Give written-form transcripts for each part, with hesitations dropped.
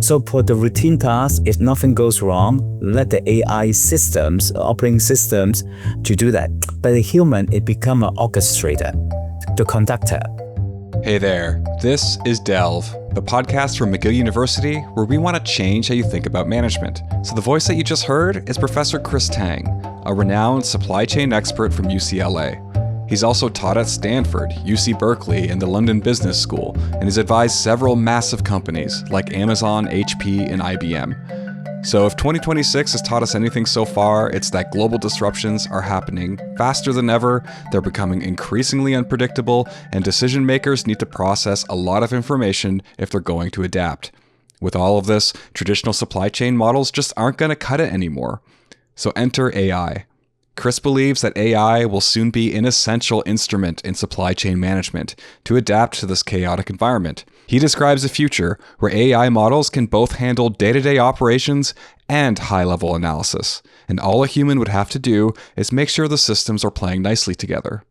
So for the routine tasks, if nothing goes wrong, let the AI systems, operating systems, to do that. But the human, it become an orchestrator, the conductor. Hey there, this is Delve, the podcast from McGill University where we want to change how you think about management. So the voice that you just heard is Professor Tang, a renowned supply chain expert from UCLA. He's also taught at Stanford, UC Berkeley, and the London Business School, and has advised several massive companies like Amazon, HP, and IBM. So if 2026 has taught us anything so far, it's that global disruptions are happening faster than ever, they're becoming increasingly unpredictable, and decision makers need to process a lot of information if they're going to adapt. With all of this, traditional supply chain models just aren't going to cut it anymore. So enter AI. Chris believes that AI will soon be an essential instrument in supply chain management to adapt to this chaotic environment. He describes a future where AI models can both handle day-to-day operations and high-level analysis, and all a human would have to do is make sure the systems are playing nicely together.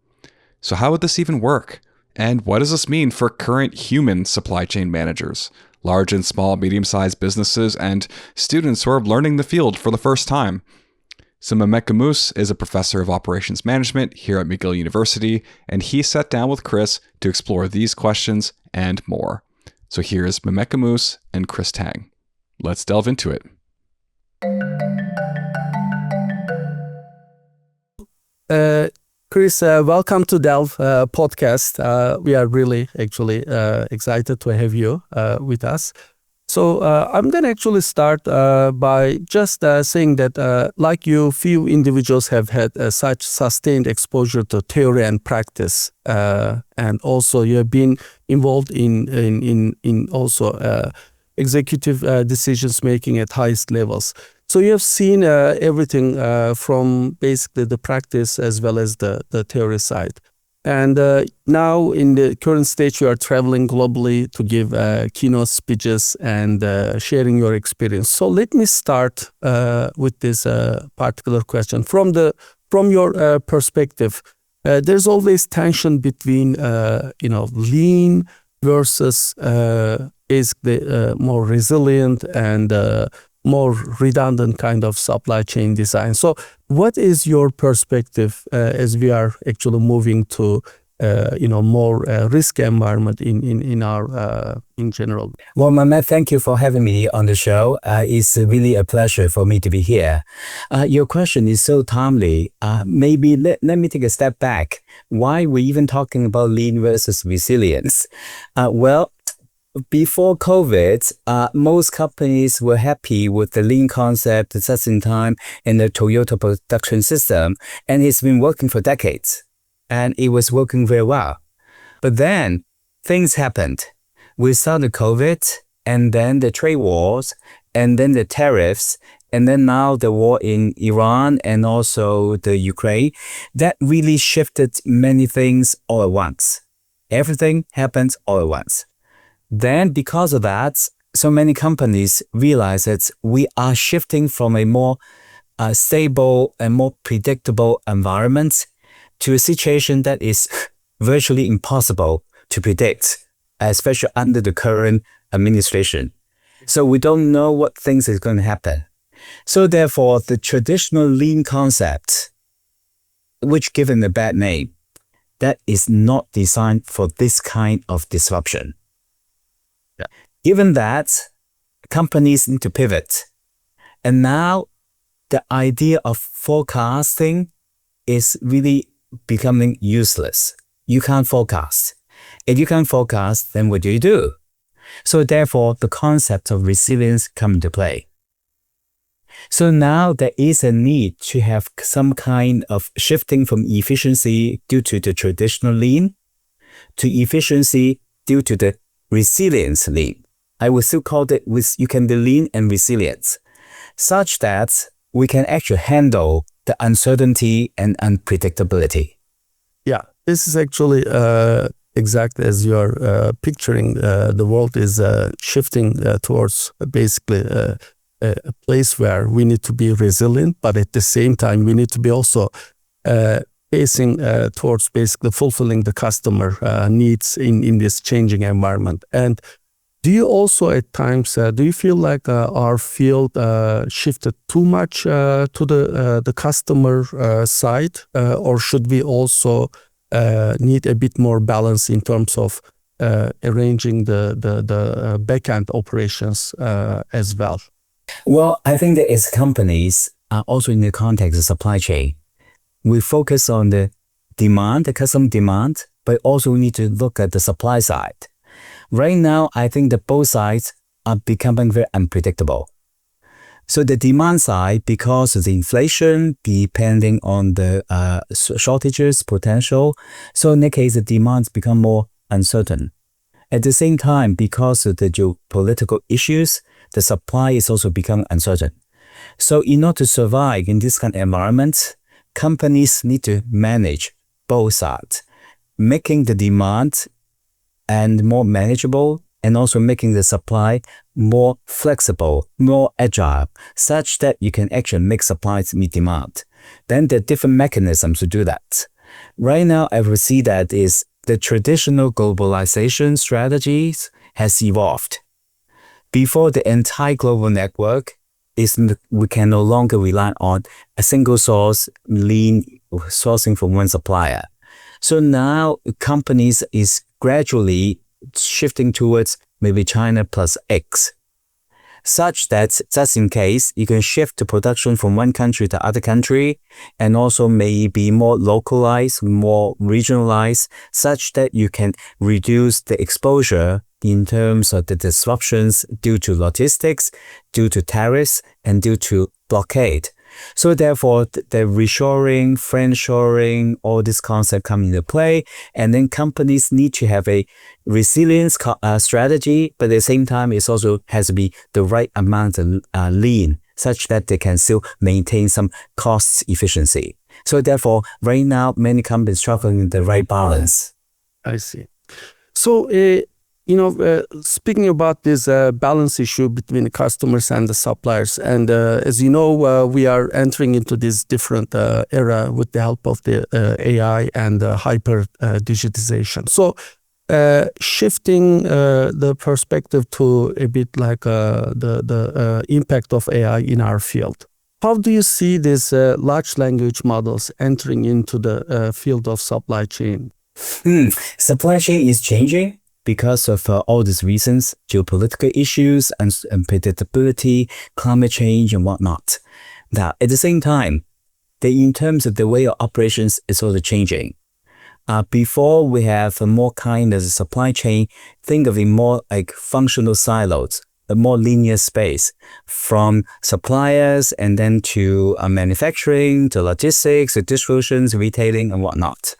So how would this even work? And what does this mean for current human supply chain managers, large and small, medium-sized businesses, and students who are learning the field for the first time? So Mehmet Gumus is a professor of operations management here at McGill University, and he sat down with Chris to explore these questions and more. So here's Mehmet Gumus and Chris Tang. Let's delve into it. Chris, welcome to Delve podcast. We are really actually excited to have you with us. So I'm going to actually start by just saying that like you, few individuals have had such sustained exposure to theory and practice. And also you have been involved in also executive decisions making at highest levels. So you have seen everything from basically the practice as well as the theory side. And now in the current stage, you are traveling globally to give keynote speeches and sharing your experience. So let me start with this particular question. From your perspective, there's always tension between lean versus basically more resilient and more redundant kind of supply chain design. So what is your perspective as we are actually moving to more risk environment in our in general? Well, Mehmet, thank you for having me on the show. It's really a pleasure for me to be here. Your question is so timely. Maybe let me take a step back. Why we're even talking about lean versus resilience? Before COVID, most companies were happy with the lean concept, the just-in-time, and the Toyota production system, and it's been working for decades, and it was working very well. But then things happened. We saw the COVID, and then the trade wars, and then the tariffs, and then now the war in Iran and also the Ukraine. That really shifted many things all at once. Everything happens all at once. Then, because of that, so many companies realize that we are shifting from a more stable and more predictable environment to a situation that is virtually impossible to predict, especially under the current administration. So we don't know what things is going to happen. So therefore, the traditional lean concept, which given a bad name, that is not designed for this kind of disruption. Given that, companies need to pivot. And now the idea of forecasting is really becoming useless. You can't forecast. If you can't forecast, then what do you do? So therefore, the concept of resilience comes into play. So now there is a need to have some kind of shifting from efficiency due to the traditional lean to efficiency due to the resilience lean. I would still call it you can be lean and resilient, such that we can actually handle the uncertainty and unpredictability. Yeah, this is actually exactly as you're picturing. The world is shifting towards basically a place where we need to be resilient, but at the same time we need to be also facing towards basically fulfilling the customer needs in this changing environment. And Do you also at times, do you feel like our field shifted too much to the customer side, or should we also need a bit more balance in terms of arranging the back-end operations as well? Well, I think that as companies are also in the context of supply chain, we focus on the demand, the customer demand, but also we need to look at the supply side. Right now, I think that both sides are becoming very unpredictable. So the demand side, because of the inflation, depending on the shortages potential, so in that case, the demands become more uncertain. At the same time, because of the geopolitical issues, the supply is also becoming uncertain. So in order to survive in this kind of environment, companies need to manage both sides, making the demand and more manageable, and also making the supply more flexible, more agile, such that you can actually make supplies meet demand. Then there are different mechanisms to do that. Right now, I will see that is the traditional globalization strategies has evolved. Before the entire global network, we can no longer rely on a single source, lean sourcing from one supplier. So now companies is gradually shifting towards maybe China plus X, such that just in case you can shift the production from one country to other country, and also maybe more localized, more regionalized, such that you can reduce the exposure in terms of the disruptions due to logistics, due to tariffs, and due to blockade. So therefore, the reshoring, friendshoring, all this concept come into play, and then companies need to have a resilience strategy, but at the same time, it also has to be the right amount of lean, such that they can still maintain some cost efficiency. So therefore, right now, many companies struggling with the right balance. I see. So, speaking about this balance issue between the customers and the suppliers, and as you know, we are entering into this different era with the help of the AI and hyper digitization. So, shifting the perspective to a bit like the impact of AI in our field. How do you see these large language models entering into the field of supply chain? Supply chain is changing because of all these reasons, geopolitical issues, unpredictability, climate change, and whatnot. Now, at the same time, in terms of the way of operations is also changing. Before we have a more kind of supply chain, think of it more like functional silos, a more linear space from suppliers and then to manufacturing, to logistics, to distributions, retailing, and whatnot.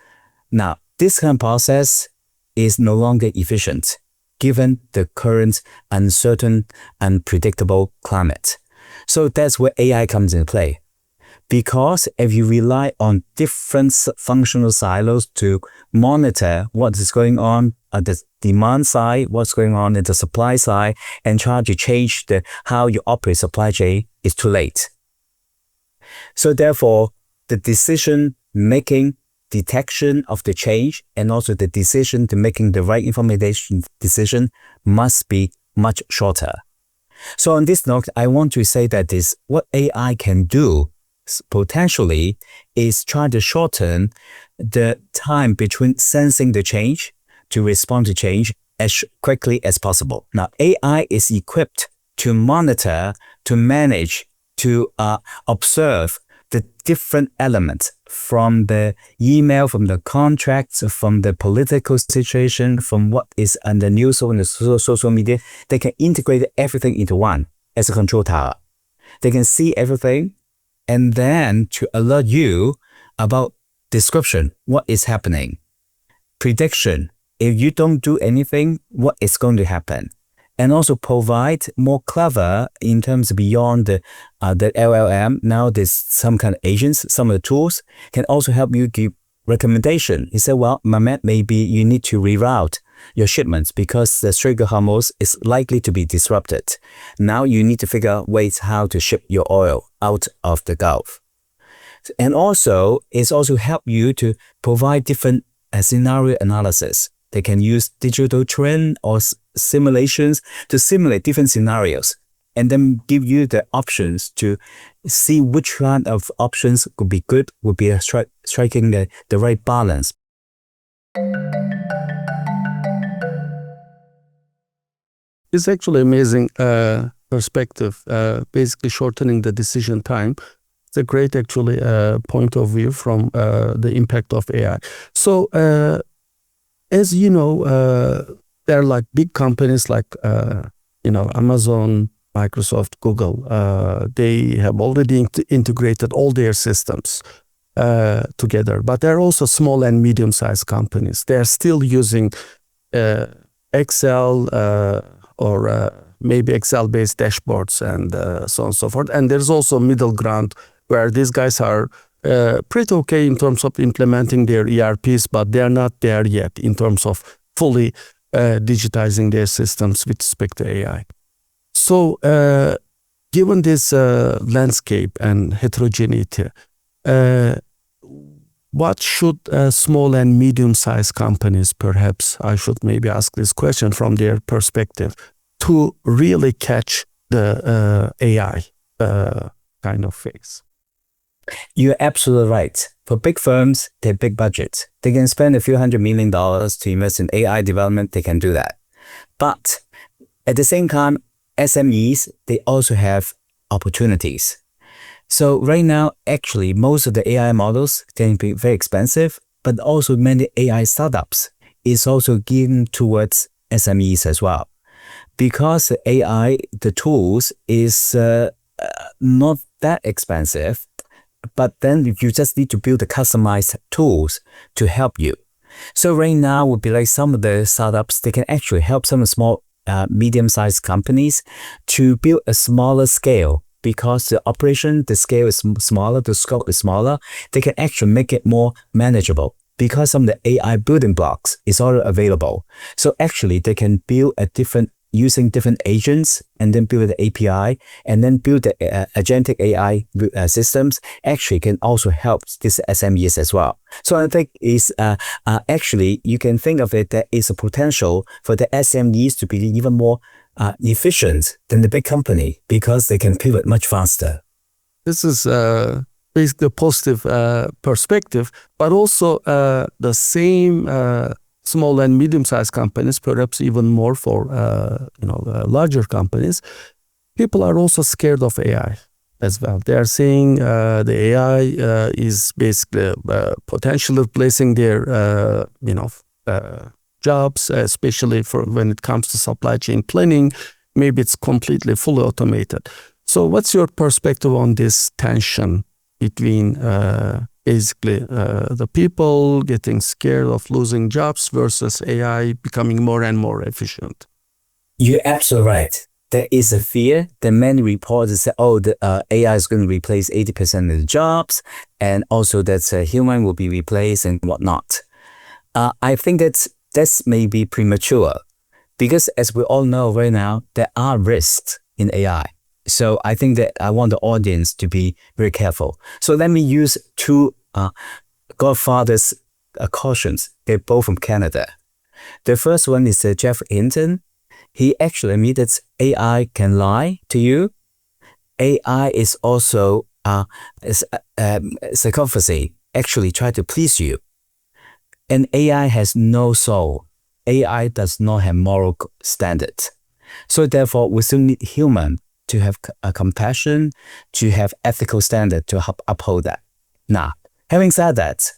Now, this kind of process is no longer efficient given the current uncertain, unpredictable climate. So that's where AI comes into play. Because if you rely on different functional silos to monitor what is going on at the demand side, what's going on at the supply side, and try to change how you operate supply chain, is too late. So therefore, the decision-making, detection of the change, and also the decision to making the right information decision must be much shorter. So on this note, I want to say that what AI can do potentially is try to shorten the time between sensing the change to respond to change as quickly as possible. Now, AI is equipped to monitor, to manage, to observe the different elements from the email, from the contracts, from the political situation, from what is on the news or on the social media. They can integrate everything into one as a control tower. They can see everything and then to alert you about description, what is happening, prediction, if you don't do anything, what is going to happen, and also provide more clever in terms beyond the LLM. Now there's some kind of agents, some of the tools can also help you give recommendation. You say, well, Mehmet, maybe you need to reroute your shipments because the Strait of Hormuz is likely to be disrupted. Now you need to figure out ways how to ship your oil out of the Gulf. And also, it's also help you to provide different scenario analysis. They can use digital twin or simulations to simulate different scenarios and then give you the options to see which kind of options could be good, would be striking the right balance. It's actually amazing perspective, basically shortening the decision time. It's a great actually point of view from the impact of AI. So as you know, there are like big companies like Amazon, Microsoft, Google. They have already integrated all their systems together, but there are also small and medium-sized companies. They are still using Excel or maybe Excel-based dashboards and so on and so forth. And there's also middle ground where these guys are pretty okay in terms of implementing their ERPs, but they're not there yet in terms of fully digitizing their systems with respect to AI. So given this landscape and heterogeneity, what should small and medium-sized companies, perhaps I should maybe ask this question from their perspective, to really catch the AI kind of phase? You're absolutely right. For big firms, they have big budgets. They can spend a few $100 million to invest in AI development. They can do that. But at the same time, SMEs, they also have opportunities. So right now, actually, most of the AI models can be very expensive, but also many AI startups is also geared towards SMEs as well. Because AI, the tools is not that expensive, but then you just need to build the customized tools to help you. So right now would be like some of the startups, they can actually help some small, medium-sized companies to build a smaller scale because the operation, the scale is smaller, the scope is smaller. They can actually make it more manageable because some of the AI building blocks is already available. So actually they can build using different agents and then build the API and then build the agentic AI systems actually can also help these SMEs as well. So I think is actually you can think of it that is a potential for the SMEs to be even more efficient than the big company because they can pivot much faster. This is basically a positive perspective, but also the same small and medium-sized companies, perhaps even more for larger companies, people are also scared of AI as well. They are saying the AI is basically potentially replacing their jobs, especially for when it comes to supply chain planning. Maybe it's completely fully automated. So what's your perspective on this tension between basically the people getting scared of losing jobs versus AI becoming more and more efficient? You're absolutely right. There is a fear that many reports say, the AI is going to replace 80% of the jobs, and also that human will be replaced and whatnot. I think that's maybe premature because as we all know right now, there are risks in AI. So I think that I want the audience to be very careful. So let me use two Godfather's cautions. They're both from Canada. The first one is Jeff Hinton. He actually admitted AI can lie to you. AI is also psychopathy, actually try to please you. And AI has no soul. AI does not have moral standard. So therefore, we still need human to have a compassion, to have ethical standard to uphold that. Now, having said that,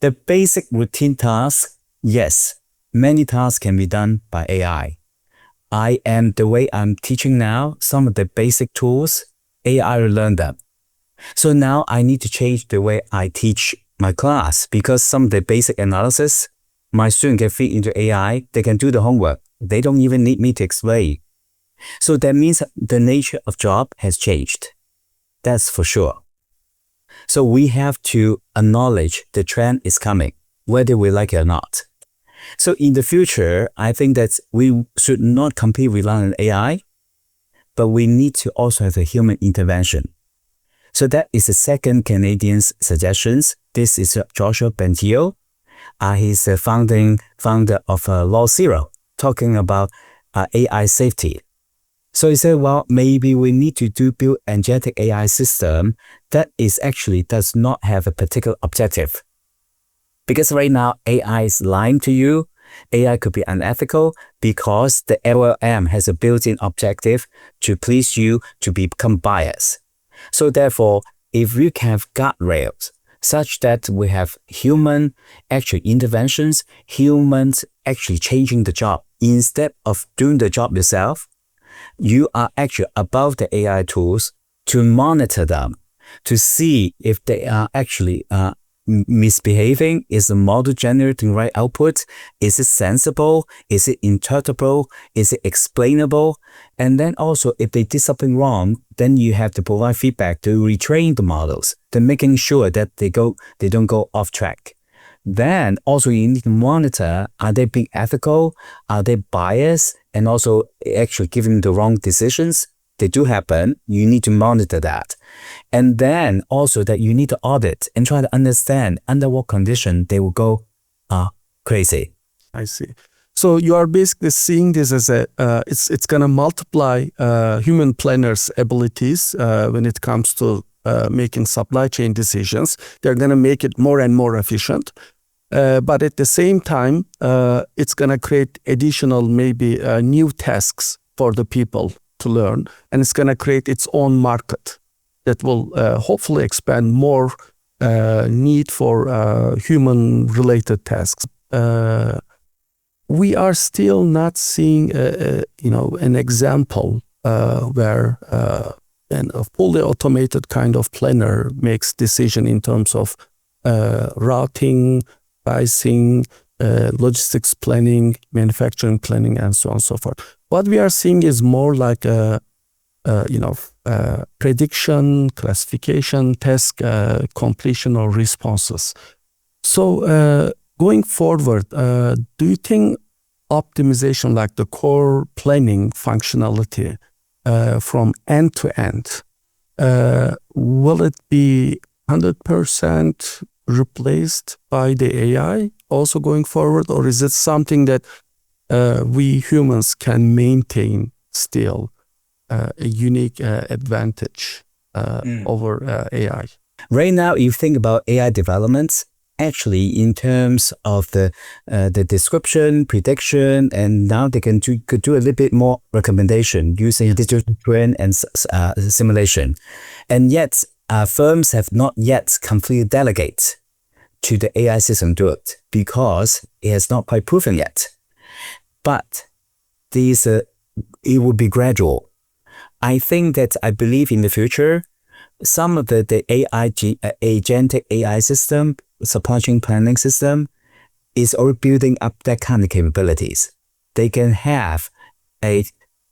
the basic routine tasks, yes, many tasks can be done by AI. The way I'm teaching now, some of the basic tools, AI will learn them. So now I need to change the way I teach my class because some of the basic analysis, my student can feed into AI, they can do the homework. They don't even need me to explain. So that means the nature of job has changed. That's for sure. So we have to acknowledge the trend is coming, whether we like it or not. So in the future, I think that we should not completely rely on AI, but we need to also have a human intervention. So that is the second Canadian's suggestions. This is Joshua Bentio. He's a founder of Law Zero, talking about AI safety. So he said, well, maybe we need to build agentic AI system that is actually does not have a particular objective. Because right now, AI is lying to you. AI could be unethical because the LLM has a built-in objective to please you, to become biased. So therefore, if we can have guardrails such that we have human actual interventions, humans actually changing the job, instead of doing the job yourself, you are actually above the AI tools to monitor them, to see if they are actually misbehaving. Is the model generating right output? Is it sensible? Is it interpretable? Is it explainable? And then also, if they did something wrong, then you have to provide feedback to retrain the models, to making sure that they don't go off track. Then also you need to monitor, are they being ethical? Are they biased? And also actually giving the wrong decisions? They do happen. You need to monitor that. And then also that you need to audit and try to understand under what condition they will go crazy. I see. So you are basically seeing this as it's going to multiply human planners' abilities when it comes to making supply chain decisions. They're going to make it more and more efficient. But at the same time, it's going to create additional, maybe new tasks for the people to learn. And it's going to create its own market that will hopefully expand more need for human-related tasks. We are still not seeing, an example where a fully automated kind of planner makes decision in terms of routing, pricing, logistics planning, manufacturing planning, and so on and so forth. What we are seeing is more like prediction, classification, task completion, or responses. So going forward, do you think optimization, like the core planning functionality from end to end, will it be 100% replaced by the AI also going forward, or is it something that we humans can maintain still a unique advantage over AI? Right now, if you think about AI developments, actually in terms of the description, prediction, and now they could do a little bit more recommendation using digital twin and simulation. And yet, firms have not yet completely delegate to the AI system do it because it has not quite proven yet. But it will be gradual. I believe in the future, some of the agentic AI system, supply chain planning system, is already building up that kind of capabilities. They can have a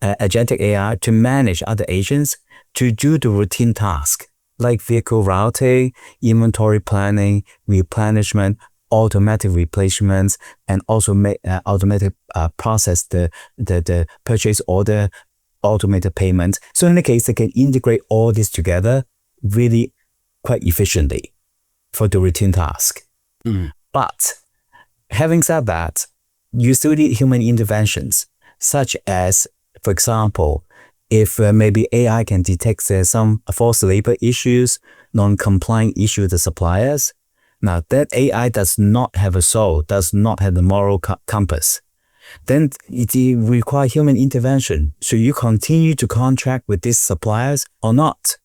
agentic AI to manage other agents to do the routine task, like vehicle routing, inventory planning, replenishment, automatic replacements, and also automatic process the purchase order, automated payment. So in the case, they can integrate all this together really quite efficiently for the routine task. But having said that, you still need human interventions, such as, for example, if maybe AI can detect some forced labor issues, non-compliant issue with the suppliers. Now that AI does not have a soul, does not have the moral compass, then it requires human intervention. So you continue to contract with these suppliers or not?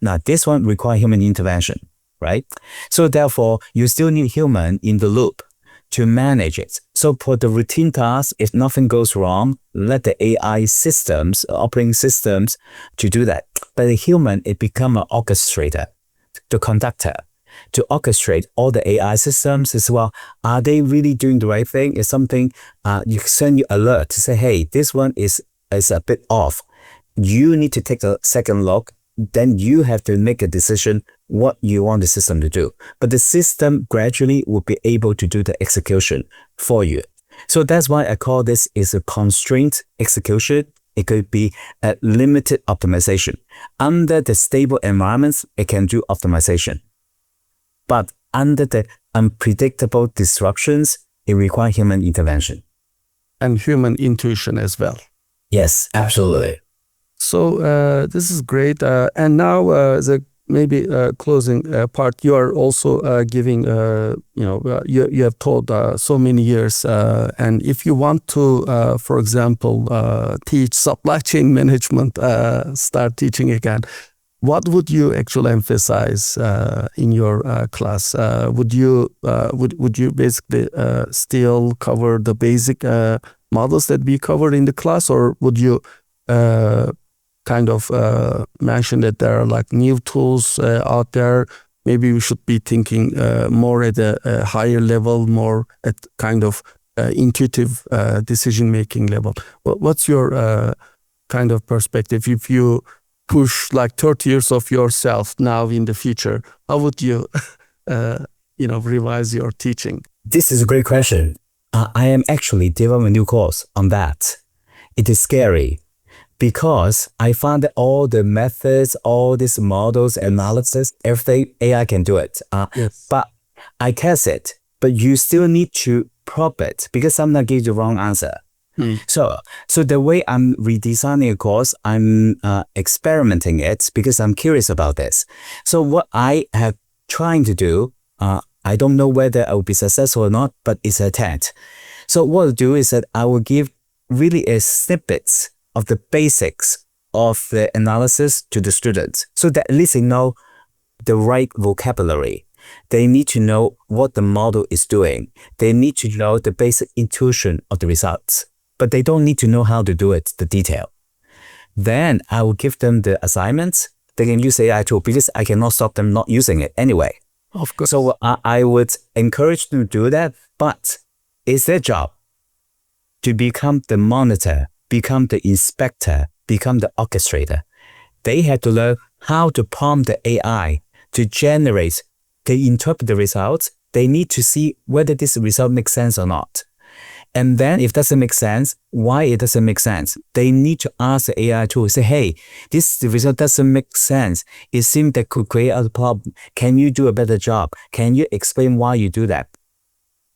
Now this one requires human intervention, right? So therefore, you still need human in the loop to manage it. So for the routine tasks, if nothing goes wrong, let the AI systems, operating systems, to do that. But the human, it become an orchestrator, the conductor, to orchestrate all the AI systems as well. Are they really doing the right thing? Is something, you send you alert to say, hey, this one is a bit off. You need to take a second look. Then you have to make a decision what you want the system to do. But the system gradually will be able to do the execution for you. So that's why I call this is a constraint execution. It could be a limited optimization. Under the stable environments, it can do optimization. But under the unpredictable disruptions, it requires human intervention. and human intuition as well. Yes, absolutely. So this is great. And now the maybe closing part, you are also giving, you have taught so many years. And if you want to, for example, teach supply chain management, start teaching again, what would you actually emphasize in your class? Would you basically still cover the basic models that we covered in the class, or would you kind of mention that there are like new tools out there? Maybe we should be thinking more at a higher level, more at kind of intuitive decision-making level. What's your kind of perspective? If you push like 30 years of yourself now in the future, how would you, revise your teaching? This is a great question. I am actually developing a new course on that. It is scary because I found that all the methods, all these models, analysis, everything, AI can do it. Yes. But I test it, but you still need to probe it because sometimes give the wrong answer. So the way I'm redesigning a course, I'm experimenting it because I'm curious about this. So what I have trying to do, I don't know whether I will be successful or not, but it's an attempt. So what I'll do is that I will give really a snippets of the basics of the analysis to the students so that at least they know the right vocabulary. They need to know what the model is doing. They need to know the basic intuition of the results, but they don't need to know how to do it, the detail. Then I will give them the assignments. They can use AI tool because I cannot stop them not using it anyway. Of course. So I would encourage them to do that, but it's their job to become the monitor, become the inspector, become the orchestrator. They have to learn how to prompt the AI to generate, they interpret the results. They need to see whether this result makes sense or not. And then if it doesn't make sense, why it doesn't make sense? They need to ask the AI tool, say, hey, this result doesn't make sense. It seems that could create a problem. Can you do a better job? Can you explain why you do that?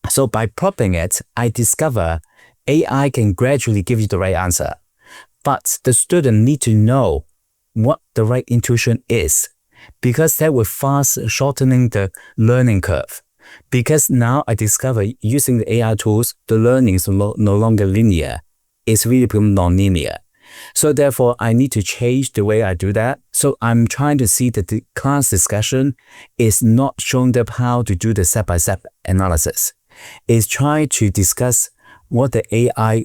So by prompting it, I discover AI can gradually give you the right answer. But the student need to know what the right intuition is, because that will fast shortening the learning curve. Because now I discover using the AI tools, the learning is no longer linear. It's really become non-linear. So therefore, I need to change the way I do that. So I'm trying to see that the class discussion is not showing them how to do the step-by-step analysis. It's trying to discuss what the AI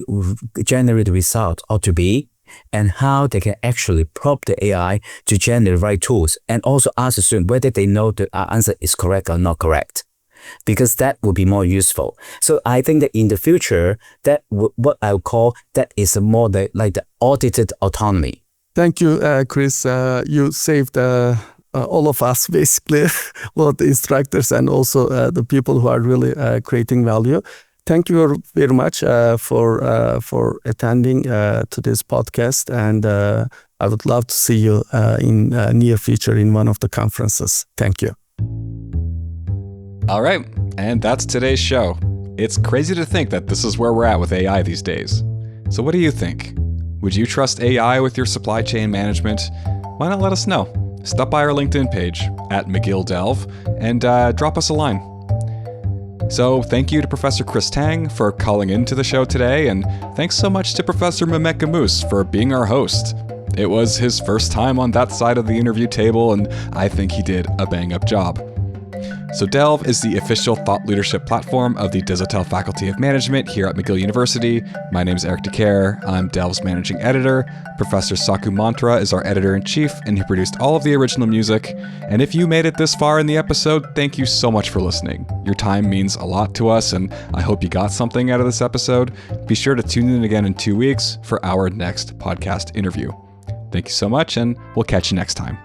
generated result ought to be and how they can actually prompt the AI to generate the right tools, and also ask the student whether they know the answer is correct or not correct, because that will be more useful. So I think that in the future, that what I would call that is more like the audited autonomy. Thank you, Chris. You saved all of us, basically, both the instructors and also the people who are really creating value. Thank you very much for attending to this podcast, and I would love to see you in near future in one of the conferences. Thank you. All right, and that's today's show. It's crazy to think that this is where we're at with AI these days. So what do you think? Would you trust AI with your supply chain management? Why not let us know? Stop by our LinkedIn page at McGill Delve and drop us a line. So thank you to Professor Chris Tang for calling into the show today, and thanks so much to Professor Mehmet Gumus for being our host. It was his first time on that side of the interview table, and I think he did a bang-up job. So Delve is the official thought leadership platform of the Desautels Faculty of Management here at McGill University. My name is Eric DeCare. I'm Delve's managing editor. Professor Saku Mantra is our editor-in-chief, and he produced all of the original music. And if you made it this far in the episode, thank you so much for listening. Your time means a lot to us, and I hope you got something out of this episode. Be sure to tune in again in 2 weeks for our next podcast interview. Thank you so much, and we'll catch you next time.